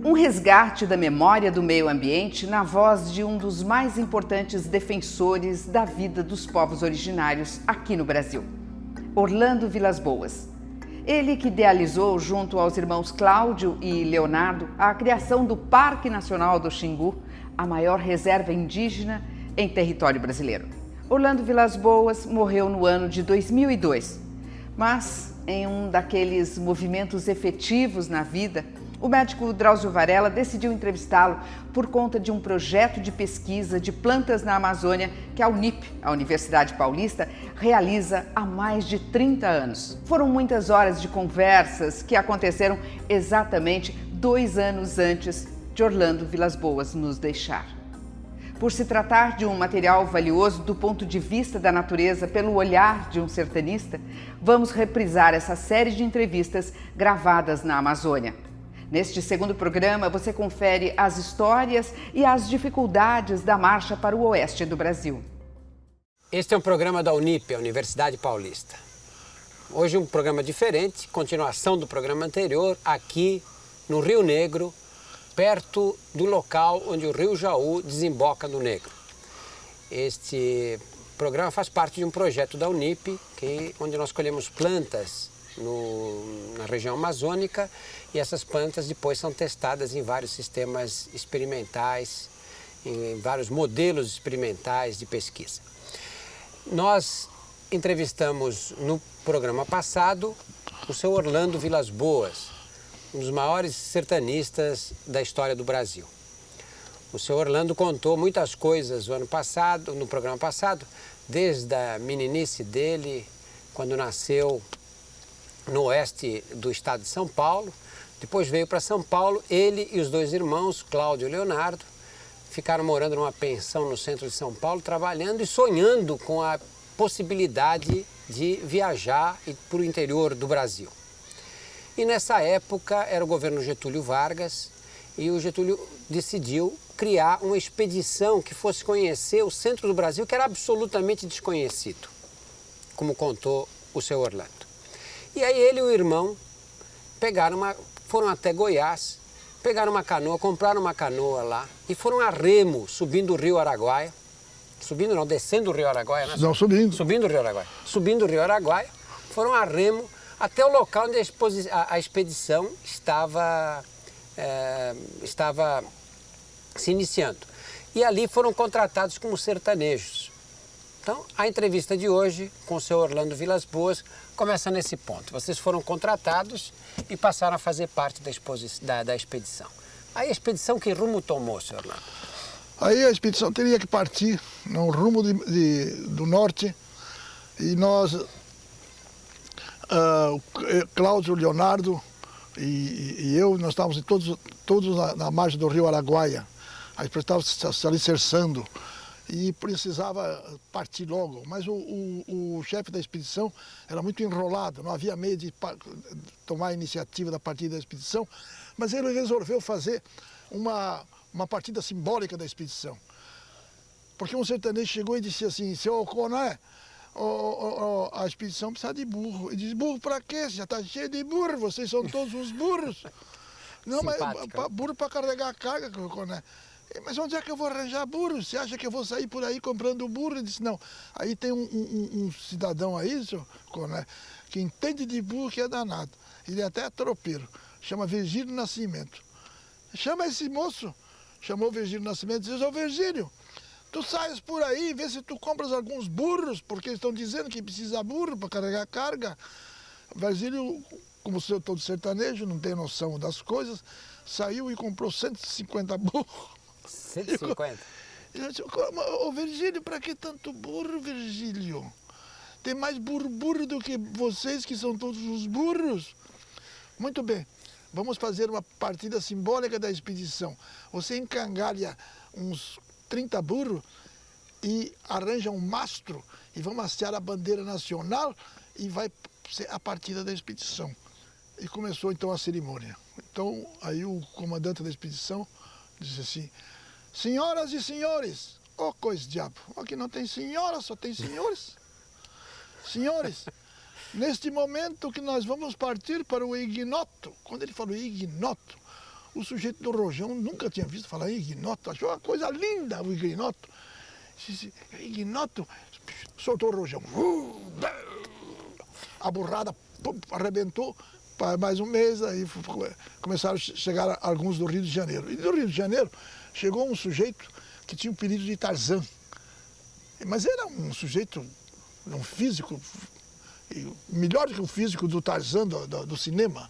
Um resgate da memória do meio ambiente na voz de um dos mais importantes defensores da vida dos povos originários aqui no Brasil, Orlando Vilas-Boas. Ele que idealizou, junto aos irmãos Cláudio e Leonardo, a criação do Parque Nacional do Xingu, a maior reserva indígena em território brasileiro. Orlando Vilas-Boas morreu no ano de 2002, mas em um daqueles movimentos efetivos na vida, o médico Drauzio Varela decidiu entrevistá-lo por conta de um projeto de pesquisa de plantas na Amazônia que a Unip, a Universidade Paulista, realiza há mais de 30 anos. Foram muitas horas de conversas que aconteceram exatamente 2 anos antes de Orlando Vilas-Boas nos deixar. Por se tratar de um material valioso do ponto de vista da natureza pelo olhar de um sertanista, vamos reprisar essa série de entrevistas gravadas na Amazônia. Neste segundo programa, você confere as histórias e as dificuldades da marcha para o oeste do Brasil. Este é um programa da Unip, a Universidade Paulista. Hoje um programa diferente, continuação do programa anterior, aqui no Rio Negro, perto do local onde o Rio Jaú desemboca no Negro. Este programa faz parte de um projeto da Unip, onde nós colhemos plantas na região amazônica, e essas plantas depois são testadas em vários sistemas experimentais, em vários modelos experimentais de pesquisa. Nós entrevistamos no programa passado o seu Orlando Vilas-Boas, um dos maiores sertanistas da história do Brasil. O seu Orlando contou muitas coisas no programa passado, desde a meninice dele, quando nasceu no oeste do estado de São Paulo. Depois veio para São Paulo, ele e os 2 irmãos, Cláudio e Leonardo, ficaram morando numa pensão no centro de São Paulo, trabalhando e sonhando com a possibilidade de viajar para o interior do Brasil. E nessa época era o governo Getúlio Vargas, e o Getúlio decidiu criar uma expedição que fosse conhecer o centro do Brasil, que era absolutamente desconhecido, como contou o seu Orlando. E aí ele e o irmão foram até Goiás, pegaram uma canoa, compraram uma canoa lá e foram a remo, subindo o rio Araguaia. Subindo não, descendo o rio Araguaia, né? Não, subindo. Subindo o rio Araguaia. Subindo o rio Araguaia, foram a remo até o local onde a expedição estava se iniciando. E ali foram contratados como sertanejos. Então, a entrevista de hoje com o seu Orlando Vilas-Boas começa nesse ponto. Vocês foram contratados e passaram a fazer parte da expedição. Aí a expedição, que rumo tomou, senhor Orlando? Aí a expedição teria que partir no rumo do norte, e nós, Cláudio, Leonardo e eu, nós estávamos todos na margem do rio Araguaia. A expedição estava se alicerçando e precisava partir logo, mas o chefe da expedição era muito enrolado, não havia meio de tomar a iniciativa da partida da expedição, mas ele resolveu fazer uma partida simbólica da expedição. Porque um sertanejo chegou e disse assim: seu Oconé, a expedição precisa de burro. Ele disse: burro para quê? Já está cheio de burro, vocês são todos uns burros. Não, mas burro para carregar a carga, Oconé. Mas onde é que eu vou arranjar burro? Você acha que eu vou sair por aí comprando burro? Ele disse: não, aí tem um cidadão aí, senhor Coné, que entende de burro, que é danado. Ele é até tropeiro, chama Virgílio Nascimento. Chama esse moço, chamou Virgílio Nascimento e disse: ô Virgílio, tu saias por aí, vê se tu compras alguns burros, porque eles estão dizendo que precisa burro para carregar carga. Virgílio, como todo sertanejo, não tem noção das coisas, saiu e comprou 150 burros. 150? Ô Virgílio, para que tanto burro, Virgílio? Tem mais burro do que vocês, que são todos os burros. Muito bem, vamos fazer uma partida simbólica da expedição. Você encangalha uns 30 burros e arranja um mastro e vamos hastear a bandeira nacional e vai ser a partida da expedição. E começou então a cerimônia. Então aí o comandante da expedição disse assim: senhoras e senhores, coisa diabo, aqui não tem senhora, só tem senhores. Senhores, neste momento que nós vamos partir para o ignoto, quando ele falou ignoto, O sujeito do rojão nunca tinha visto falar em ignoto, achou uma coisa linda o ignoto. Disse, ignoto, soltou o rojão. A burrada arrebentou, mais um mês, aí começaram a chegar alguns do Rio de Janeiro. E do Rio de Janeiro chegou um sujeito que tinha o apelido de Tarzan. Mas era um sujeito, um físico, melhor do que o físico do Tarzan do cinema.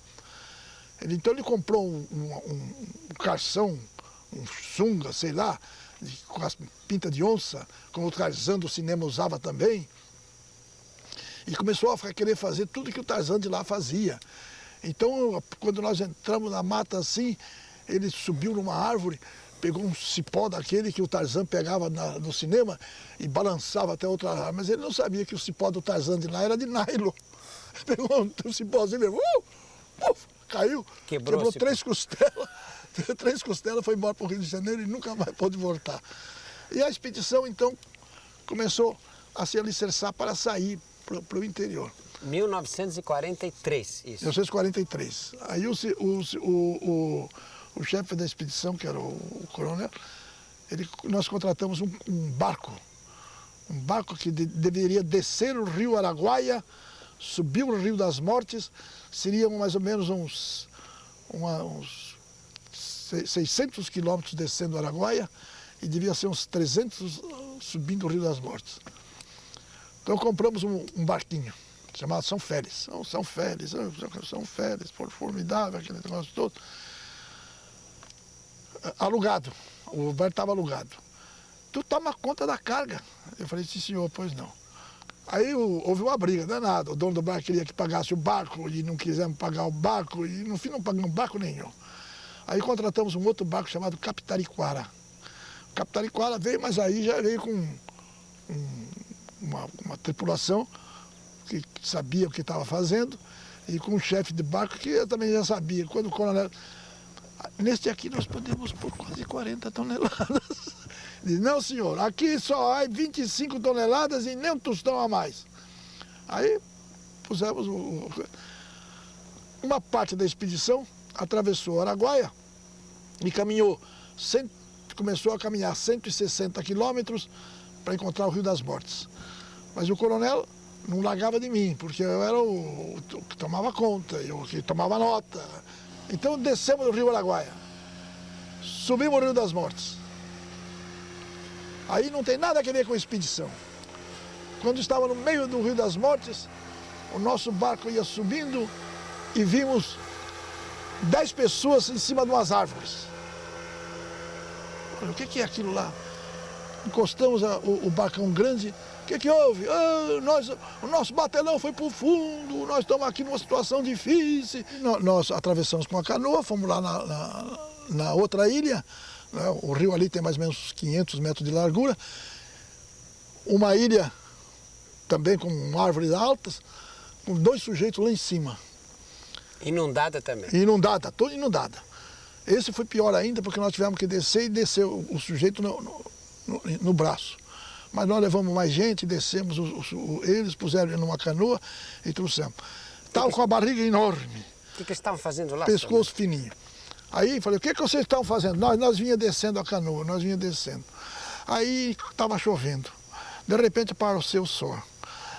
Então ele comprou um calção, um sunga, sei lá, com as pintas de onça, como o Tarzan do cinema usava também. E começou a querer fazer tudo que o Tarzan de lá fazia. Então, quando nós entramos na mata assim, ele subiu numa árvore, pegou um cipó daquele que o Tarzan pegava no cinema e balançava até outra árvore. Mas ele não sabia que o cipó do Tarzan de lá era de nylon. Pegou um cipózinho e caiu, quebrou 3 costelas. 3 costelas, foi embora para o Rio de Janeiro e nunca mais pôde voltar. E a expedição, então, começou a se alicerçar para sair para o interior. 1943, isso. 1943. Aí o chefe da expedição, que era o coronel, nós contratamos um barco que deveria descer o rio Araguaia, subir o Rio das Mortes, seriam mais ou menos uns 600 quilômetros descendo o Araguaia e devia ser uns 300 subindo o Rio das Mortes. Então compramos um barquinho chamado São Félix. São Félix, formidável, aquele negócio todo. Alugado, o barco estava alugado. Tu toma conta da carga. Eu falei, sim senhor, pois não. Aí houve uma briga danada. O dono do barco queria que pagasse o barco e não quisemos pagar o barco e no fim não pagamos barco nenhum. Aí contratamos um outro barco chamado Capitariquara. O Capitariquara veio, mas aí já veio com uma tripulação que sabia o que estava fazendo e com um chefe de barco que eu também já sabia. Quando o coronel... Neste aqui nós podemos pôr quase 40 toneladas. Diz, não senhor, aqui só há 25 toneladas e nem um tostão a mais. Aí pusemos uma parte da expedição, atravessou o Araguaia e começou a caminhar 160 quilômetros para encontrar o Rio das Mortes. Mas o coronel não largava de mim, porque eu era o que tomava conta, eu que tomava nota. Então descemos do Rio Araguaia, subimos o Rio das Mortes. Aí não tem nada a ver com a expedição. Quando estava no meio do Rio das Mortes, o nosso barco ia subindo e vimos 10 pessoas em cima de umas árvores. Olha, o que é aquilo lá? Encostamos o barcão grande. O que houve? O nosso batelão foi para o fundo, nós estamos aqui numa situação difícil. Nós atravessamos com a canoa, fomos lá na outra ilha. Né? O rio ali tem mais ou menos 500 metros de largura. Uma ilha também com árvores altas, com 2 sujeitos lá em cima. Inundada também? Inundada, toda inundada. Esse foi pior ainda, porque nós tivemos que descer e descer o sujeito no braço. Mas nós levamos mais gente, descemos, eles puseram ele numa canoa e trouxemos. Estavam com a barriga enorme. O que eles estavam fazendo lá? Pescoço fininho. Aí falei, o que vocês estão fazendo? Nós vinha descendo a canoa, nós vinha descendo. Aí estava chovendo. De repente apareceu o sol.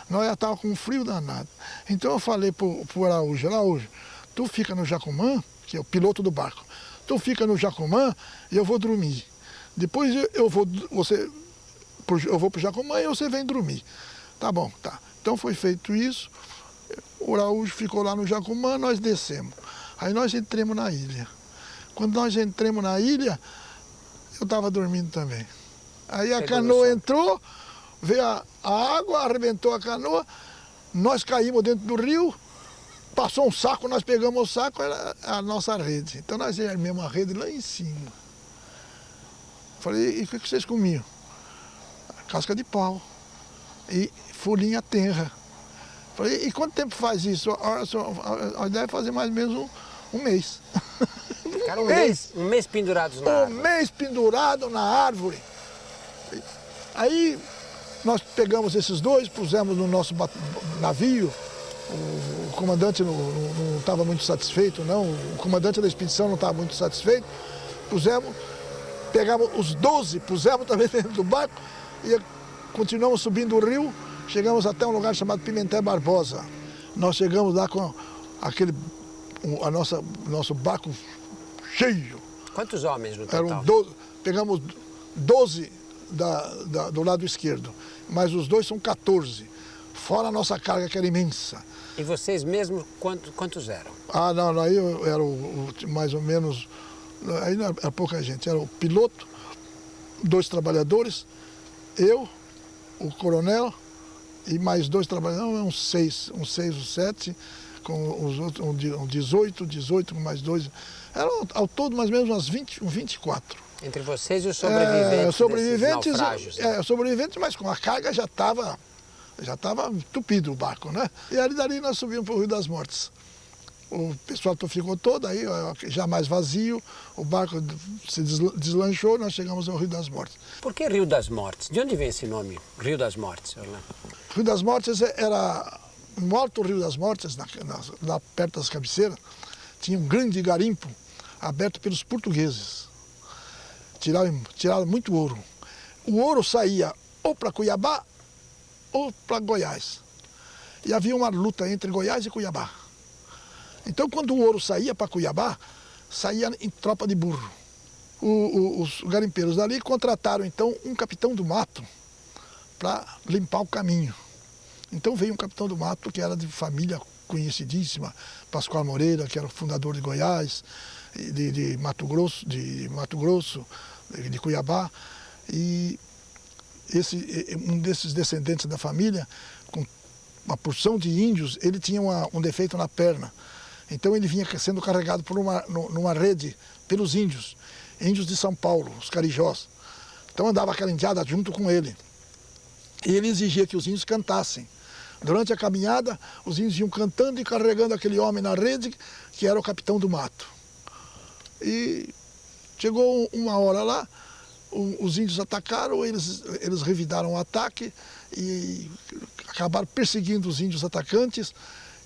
Nós já estávamos com um frio danado. Então eu falei para o Araújo, tu fica no Jacumã, que é o piloto do barco, tu fica no Jacumã e eu vou dormir. Depois eu vou para o Jacumã e você vem dormir. Tá bom, tá. Então foi feito isso, o Araújo ficou lá no Jacumã, nós descemos. Aí nós entramos na ilha. Quando nós entramos na ilha, eu estava dormindo também. Aí a canoa entrou, veio a água, arrebentou a canoa, nós caímos dentro do rio, passou um saco, nós pegamos o saco, era a nossa rede. Então nós armamos a rede lá em cima. Falei, e o que vocês comiam? Casca de pau e folhinha tenra. Falei, e quanto tempo faz isso? Deve fazer mais ou menos um mês. Ficaram um mês pendurados na árvore. Um mês pendurado na árvore. Aí nós pegamos esses 2, pusemos no nosso navio O comandante não estava muito satisfeito, não. O comandante da expedição não estava muito satisfeito. Pegamos os 12, pusemos também dentro do barco e continuamos subindo o rio. Chegamos até um lugar chamado Pimentel Barbosa. Nós chegamos lá com nosso barco cheio. Quantos homens no total? Pegamos 12 do lado esquerdo, mas os dois são 14, fora a nossa carga que era imensa. E vocês mesmos, quantos eram? Ah, não, aí eu era mais ou menos, aí não era pouca gente, era o piloto, 2 trabalhadores, eu, o coronel e mais 2 trabalhadores, uns 6 ou 7, com os outros, um 18 com mais 2, eram ao todo mais ou menos umas 24. Entre vocês e os sobreviventes desses naufrágios? Sobreviventes, mas com a carga já estava entupido o barco, né? E ali dali nós subimos para o Rio das Mortes. O pessoal ficou todo aí, já mais vazio, o barco se deslanchou, nós chegamos ao Rio das Mortes. Por que Rio das Mortes? De onde vem esse nome, Rio das Mortes, Orlando? Rio das Mortes era, no alto Rio das Mortes, lá perto das cabeceiras, tinha um grande garimpo aberto pelos portugueses. Tiraram muito ouro. O ouro saía ou para Cuiabá ou para Goiás. E havia uma luta entre Goiás e Cuiabá. Então, quando o ouro saía para Cuiabá, saía em tropa de burro. Os garimpeiros dali contrataram, então, um capitão do mato para limpar o caminho. Então veio um capitão do mato que era de família conhecidíssima, Pascoal Moreira, que era o fundador de Goiás, de Mato Grosso, de Cuiabá. E um desses descendentes da família, com uma porção de índios, ele tinha um defeito na perna. Então ele vinha sendo carregado numa rede pelos índios de São Paulo, os carijós. Então andava aquela indiada junto com ele. E ele exigia que os índios cantassem. Durante a caminhada, os índios iam cantando e carregando aquele homem na rede, que era o capitão do mato. E chegou uma hora lá, os índios atacaram, eles revidaram o ataque e acabaram perseguindo os índios atacantes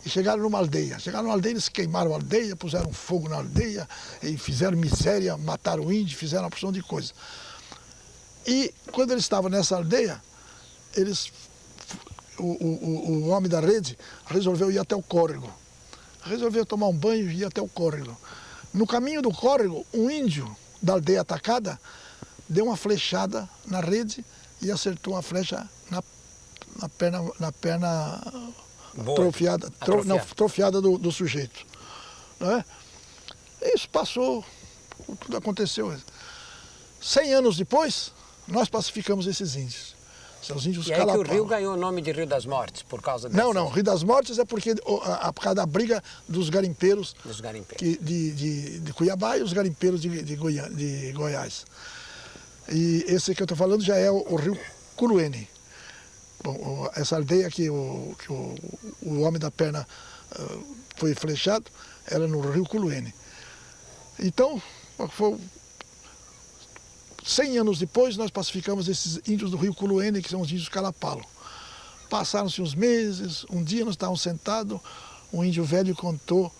e chegaram numa aldeia. Chegaram numa aldeia, eles queimaram a aldeia, puseram fogo na aldeia e fizeram miséria, mataram o índio, fizeram uma porção de coisa. E quando eles estavam nessa aldeia, o homem da rede resolveu ir até o córrego. Resolveu tomar um banho e ir até o córrego. No caminho do córrego, um índio da aldeia atacada deu uma flechada na rede e acertou uma flecha na perna atrofiada do sujeito. Não é? Isso passou, tudo aconteceu. 100 anos depois, nós pacificamos esses índios. São os índios e aí que o rio ganhou o nome de Rio das Mortes, por causa dessa... Não, Rio das Mortes é por causa da briga dos garimpeiros, de Cuiabá e os garimpeiros de Goiás. E esse que eu estou falando já é o rio Curuene. Bom, essa aldeia que o homem da perna foi flechado era no rio Curuene. Então, foi 100 anos depois, nós pacificamos esses índios do rio Culuene, que são os índios Calapalo. Passaram-se uns meses, um dia nós estávamos sentados, um índio velho contou.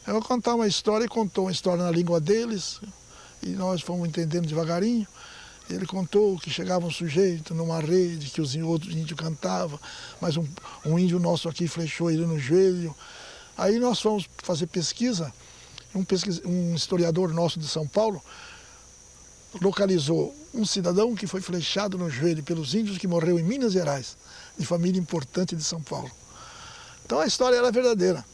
Eu vou contar uma história, e contou uma história na língua deles, e nós fomos entendendo devagarinho. Ele contou que chegava um sujeito numa rede, que os outros índios cantavam, mas um índio nosso aqui flechou ele no joelho. Aí nós fomos fazer pesquisa, um historiador nosso de São Paulo localizou um cidadão que foi flechado no joelho pelos índios, que morreu em Minas Gerais, de família importante de São Paulo. Então a história era verdadeira.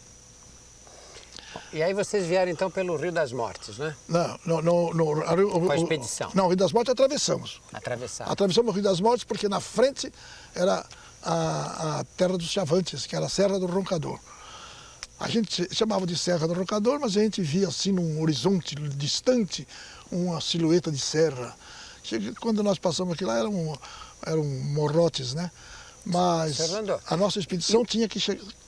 E aí vocês vieram então pelo Rio das Mortes, né? Com a expedição? Não, o Rio das Mortes atravessamos. Atravessamos o Rio das Mortes porque na frente era a terra dos Chavantes, que era a Serra do Roncador. A gente chamava de Serra do Roncador, mas a gente via assim num horizonte distante uma silhueta de serra. Quando nós passamos aqui lá eram morrotes, né? Mas a nossa expedição tinha que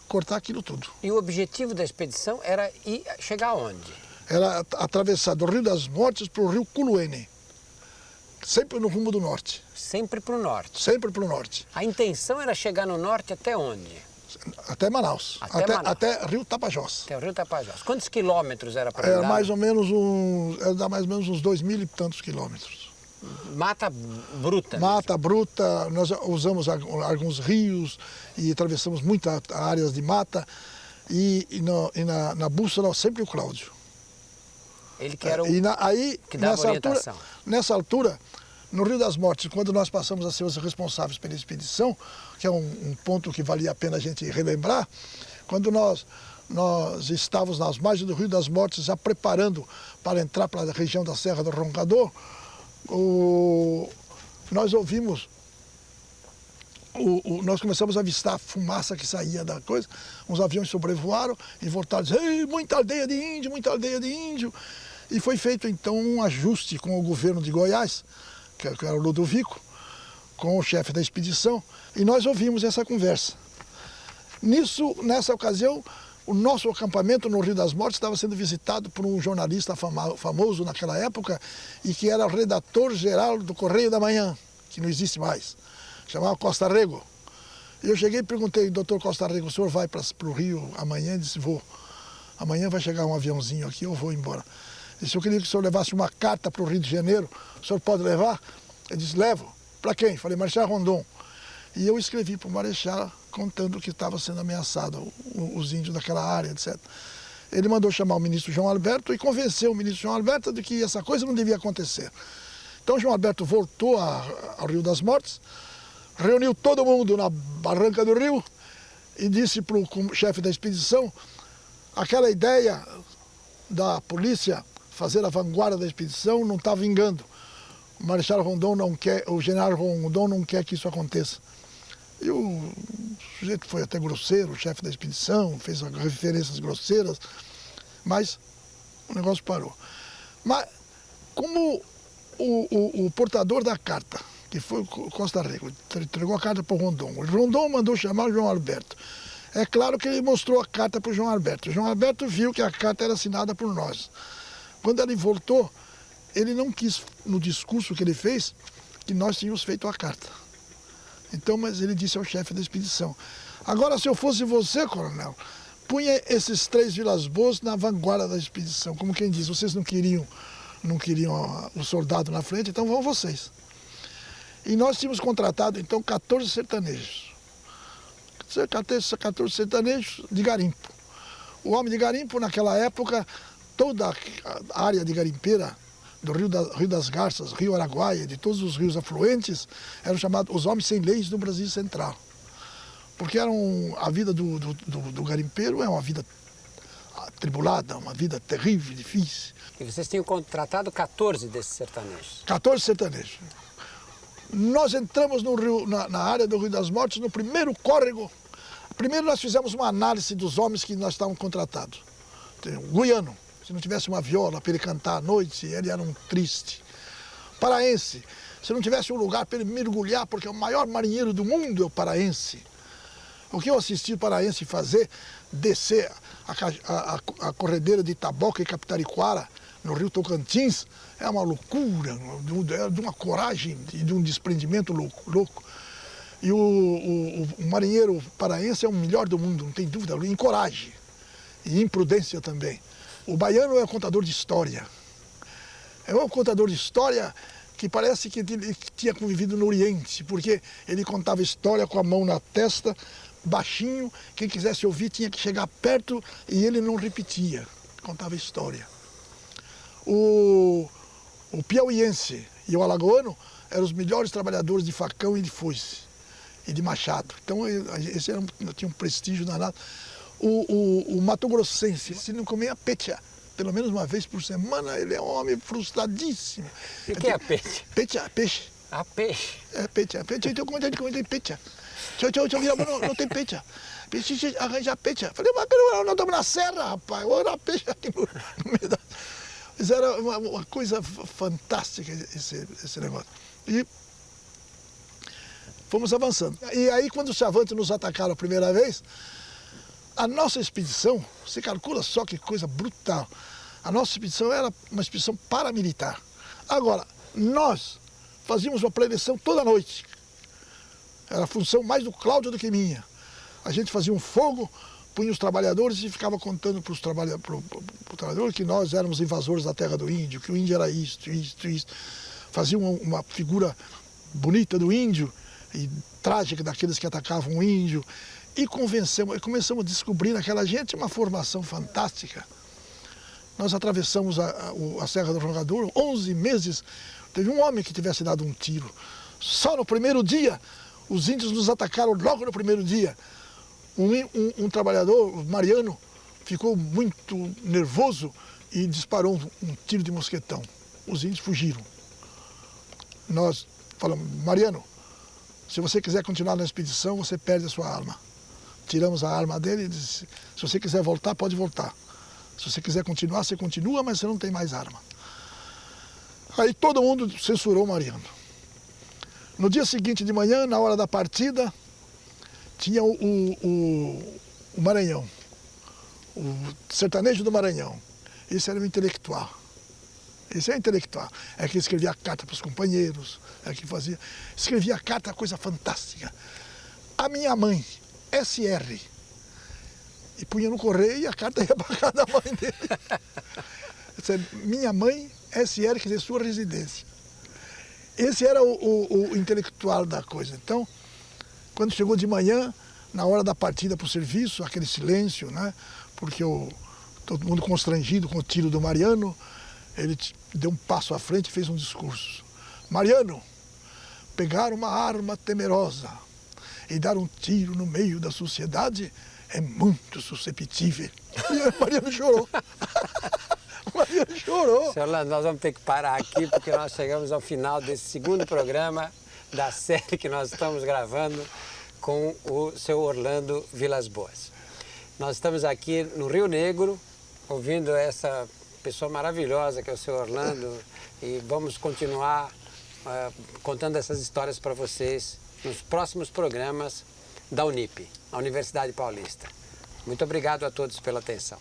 cortar aquilo tudo. E o objetivo da expedição era chegar aonde? Era atravessar do Rio das Mortes para o Rio Culuene, sempre no rumo do norte. Sempre para o norte? Sempre para o norte. A intenção era chegar no norte até onde? Até Manaus. Até Rio Tapajós. Até o Rio Tapajós. Quantos quilômetros era para andar? Mais ou menos uns 2.000 e tantos quilômetros. Mata bruta. Mata bruta, nós usamos alguns rios e atravessamos muitas áreas de mata. E na bússola sempre o Cláudio. Ele que era o que dava orientação. Nessa altura, no Rio das Mortes, quando nós passamos a ser os responsáveis pela expedição, que é um ponto que valia a pena a gente relembrar, quando nós estávamos nas margens do Rio das Mortes, já preparando para entrar para a região da Serra do Roncador, nós ouvimos, nós começamos a avistar a fumaça que saía da coisa, uns aviões sobrevoaram e voltaram dizendo: "Ei, muita aldeia de índio, muita aldeia de índio." E foi feito então um ajuste com o governo de Goiás, que era o Ludovico, com o chefe da expedição, e nós ouvimos essa conversa. Nessa ocasião, o nosso acampamento no Rio das Mortes estava sendo visitado por um jornalista famoso naquela época e que era o redator-geral do Correio da Manhã, que não existe mais, chamava Costa Rego. E eu cheguei e perguntei: "Doutor Costa Rego, o senhor vai para o Rio amanhã?" Ele disse: "Vou. Amanhã vai chegar um aviãozinho aqui, eu vou embora." Ele disse: "Eu queria que o senhor levasse uma carta para o Rio de Janeiro, o senhor pode levar?" Ele disse: "Levo." "Para quem?" Falei: "Marechal Rondon." E eu escrevi para o Marechal contando que estava sendo ameaçado os índios daquela área, etc. Ele mandou chamar o ministro João Alberto e convenceu o ministro João Alberto de que essa coisa não devia acontecer. Então João Alberto voltou ao Rio das Mortes, reuniu todo mundo na barranca do rio e disse para o chefe da expedição: aquela ideia da polícia fazer a vanguarda da expedição não está vingando. O Marechal Rondon não quer, o general Rondon não quer que isso aconteça. E o sujeito foi até grosseiro, o chefe da expedição, fez referências grosseiras, mas o negócio parou. Mas como o portador da carta, que foi o Costa Rego, entregou a carta para o Rondon. O Rondon mandou chamar o João Alberto. É claro que ele mostrou a carta para o João Alberto. O João Alberto viu que a carta era assinada por nós. Quando ele voltou, ele não quis, no discurso que ele fez, que nós tínhamos feito a carta. Então, mas ele disse ao chefe da expedição: "Agora, se eu fosse você, coronel, punha esses 3 Vilas Boas na vanguarda da expedição." Como quem diz: "Vocês não queriam o soldado na frente, então vão vocês." E nós tínhamos contratado, então, 14 sertanejos. 14 sertanejos de garimpo. O homem de garimpo, naquela época, toda a área de garimpeira do Rio das Garças, Rio Araguaia, de todos os rios afluentes, eram chamados os homens sem leis do Brasil Central. Porque a vida do garimpeiro é uma vida atribulada, uma vida terrível, difícil. E vocês tinham contratado 14 desses sertanejos? 14 sertanejos. Nós entramos na área do Rio das Mortes, no primeiro córrego. Primeiro nós fizemos uma análise dos homens que nós estávamos contratados. Tem um guiano. Se não tivesse uma viola para ele cantar à noite, ele era um triste. Paraense, se não tivesse um lugar para ele mergulhar, porque o maior marinheiro do mundo é o paraense. O que eu assisti o paraense fazer, descer a corredeira de Itaboca e Capitariquara, no Rio Tocantins, é uma loucura, de uma coragem e de um desprendimento louco. E o marinheiro paraense é o melhor do mundo, não tem dúvida, em coragem e em prudência também. O baiano é um contador de história. É um contador de história que parece que ele tinha convivido no Oriente, porque ele contava história com a mão na testa, baixinho, quem quisesse ouvir tinha que chegar perto e ele não repetia, contava história. O piauiense e o alagoano eram os melhores trabalhadores de facão e de foice e de machado. Então esse tinha um prestígio danado. O mato-grossense, se não comia pecha, pelo menos uma vez por semana, ele é um homem frustradíssimo. O que é pecha? Pecha, peixe. Ah, peixe. É pecha. Então como é que pecha? Não tem pecha. Peixe arranja pecha. Falei: "Mas nós estamos na serra, rapaz, vou na peixe aqui no meio da..." Isso era uma coisa fantástica, esse negócio. E fomos avançando. E aí, quando os chavantes nos atacaram a primeira vez, a nossa expedição, você calcula só que coisa brutal, a nossa expedição era uma expedição paramilitar. Agora, nós fazíamos uma preleção toda noite. Era a função mais do Cláudio do que minha. A gente fazia um fogo, punha os trabalhadores e ficava contando para os trabalhadores que nós éramos invasores da terra do índio, que o índio era isto. Fazia uma figura bonita do índio e trágica daqueles que atacavam o índio. E começamos a descobrir naquela gente uma formação fantástica. Nós atravessamos a Serra do Roncador, 11 meses, teve um homem que tivesse dado um tiro. Só no primeiro dia, os índios nos atacaram logo no primeiro dia. Um trabalhador, o Mariano, ficou muito nervoso e disparou um tiro de mosquetão. Os índios fugiram. Nós falamos, Mariano, se você quiser continuar na expedição, você perde a sua arma. Tiramos a arma dele e disse, se você quiser voltar, pode voltar. Se você quiser continuar, você continua, mas você não tem mais arma. Aí todo mundo censurou o Mariano. No dia seguinte de manhã, na hora da partida, tinha o Maranhão, o sertanejo do Maranhão. Esse era o intelectual. Esse é o intelectual. É que escrevia carta para os companheiros, é que fazia... Escrevia carta, coisa fantástica. A minha mãe, SR, e punha no correio e a carta ia para casa da mãe dele. Minha mãe, SR, quer dizer, sua residência. Esse era o intelectual da coisa. Então, quando chegou de manhã, na hora da partida para o serviço, aquele silêncio, né? Porque todo mundo constrangido com o tiro do Mariano, ele deu um passo à frente e fez um discurso. Mariano, pegar uma arma temerosa e dar um tiro no meio da sociedade é muito susceptível. E o Mariano chorou. O Mariano chorou. Senhor Orlando, nós vamos ter que parar aqui porque nós chegamos ao final desse segundo programa da série que nós estamos gravando com o seu Orlando Vilas Boas. Nós estamos aqui no Rio Negro, ouvindo essa pessoa maravilhosa que é o seu Orlando, e vamos continuar contando essas histórias para vocês nos próximos programas da Unip, a Universidade Paulista. Muito obrigado a todos pela atenção.